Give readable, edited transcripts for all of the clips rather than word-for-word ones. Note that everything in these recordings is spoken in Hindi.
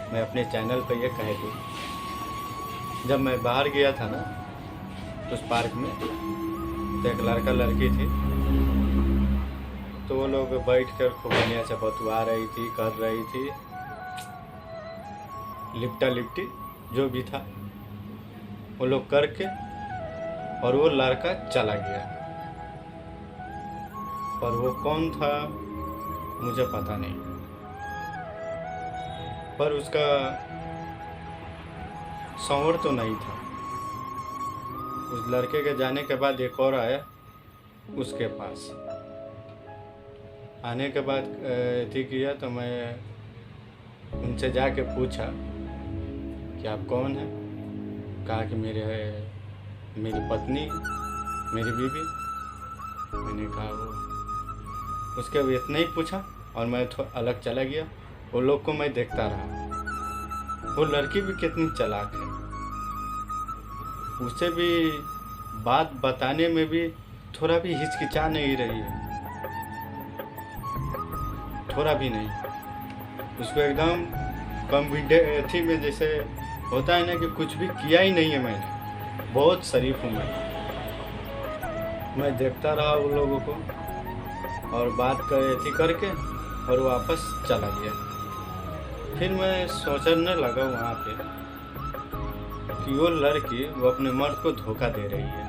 मैं अपने चैनल पर ये कह दूँ, जब मैं बाहर गया था ना उस पार्क में, तो एक लड़का लड़की थी, तो वो लोग बैठ कर खूब बढ़िया से बतवा रही थी, कर रही थी, लिपटा लिपटी जो भी था वो लोग करके, और वो लड़का चला गया। पर वो कौन था मुझे पता नहीं, पर उसका संवर तो नहीं था। उस लड़के के जाने के बाद एक और आया उसके पास। आने के बाद थी किया, तो मैं उनसे जाके पूछा कि आप कौन हैं। कहा कि मेरी पत्नी, मेरी बीवी। मैंने कहा वो, उसके अब इतना ही पूछा और मैं अलग चला गया। वो लोग को मैं देखता रहा। वो लड़की भी कितनी चालाक है, उसे भी बात बताने में भी थोड़ा भी हिचकिचा नहीं रही है, थोड़ा भी नहीं। उसको एकदम कॉन्फिडेंस में, जैसे होता है ना कि कुछ भी किया ही नहीं है मैंने, बहुत शरीफ हूँ मैं देखता रहा उन लोगों को और बात करके और वापस चला गया। फिर मैं सोचने लगा वहाँ पे कि वो लड़की वो अपने मर्द को धोखा दे रही है।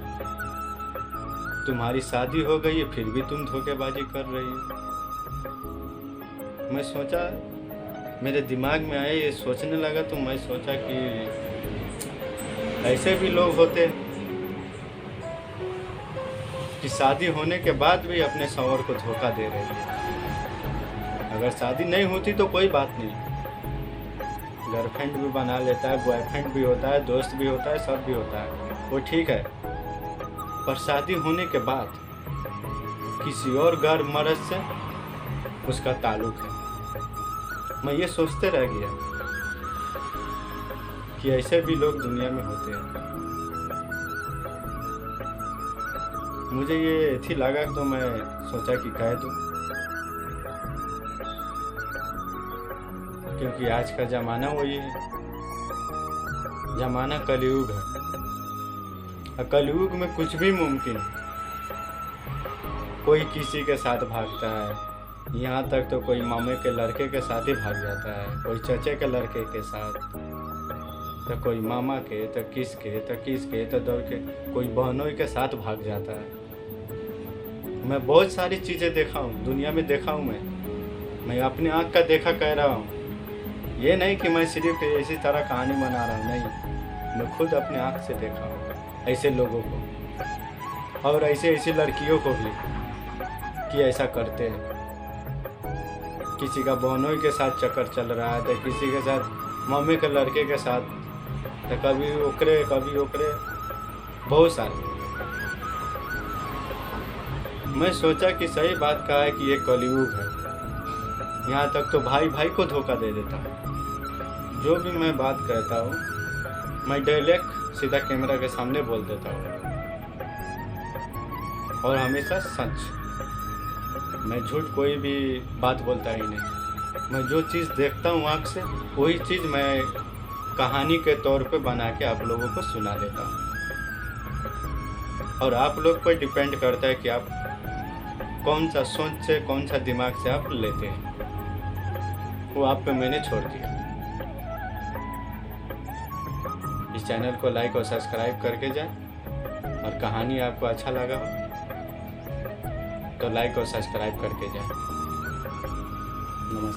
तुम्हारी शादी हो गई है फिर भी तुम धोखेबाजी कर रही हो। मैं सोचा, मेरे दिमाग में आया, ये सोचने लगा, तो मैं सोचा कि ऐसे भी लोग होते कि शादी होने के बाद भी अपने संवर को धोखा दे रहे हैं। अगर शादी नहीं होती तो कोई बात नहीं, गर्लफ्रेंड भी बना लेता है, बॉयफ्रेंड भी होता है, दोस्त भी होता है, सब भी होता है, वो ठीक है। पर शादी होने के बाद किसी और गैर मर्द से उसका ताल्लुक है। मैं ये सोचते रह गया कि ऐसे भी लोग दुनिया में होते हैं। मुझे ये थी लगा, तो मैं सोचा कि कह दूं, क्योंकि आज का ज़माना वही है, ज़माना कलयुग है। और कलयुग में कुछ भी मुमकिन है। कोई किसी के साथ भागता है, यहाँ तक तो कोई मामे के लड़के के साथ ही भाग जाता है, कोई चचे के लड़के के साथ, तो कोई मामा के, तो किसके तो दौड़ के कोई बहनों के साथ भाग जाता है। मैं बहुत सारी चीज़ें देखा हूँ, दुनिया में देखा हूँ। मैं अपनी आँख का देखा कह रहा हूँ, ये नहीं कि मैं सिर्फ इसी तरह कहानी बना रहा हूँ, नहीं, मैं खुद अपने आँख से देखा हूँ ऐसे लोगों को, और ऐसी लड़कियों को भी कि ऐसा करते हैं। किसी का बहनों के साथ चक्कर चल रहा है, तो किसी के साथ मम्मी के लड़के के साथ, तो कभी ओकरे बहुत सारे। मैं सोचा कि सही बात कहा है कि ये कलयुग है। यहाँ तक तो भाई भाई को धोखा दे देता है। जो भी मैं बात कहता हूँ मैं डायरेक्ट सीधा कैमरा के सामने बोल देता हूँ, और हमेशा सच। मैं झूठ कोई भी बात बोलता ही नहीं। मैं जो चीज़ देखता हूँ आँख से, वही चीज़ मैं कहानी के तौर पे बना के आप लोगों को सुना देता हूँ। और आप लोग पर डिपेंड करता है कि आप कौन सा सोच से, कौन सा दिमाग से आप लेते हैं, वो आप पे मैंने छोड़ दिया। इस चैनल को लाइक और सब्सक्राइब करके जाएं, और कहानी आपको अच्छा लगा हो तो लाइक और सब्सक्राइब करके जाएं। नमस्कार।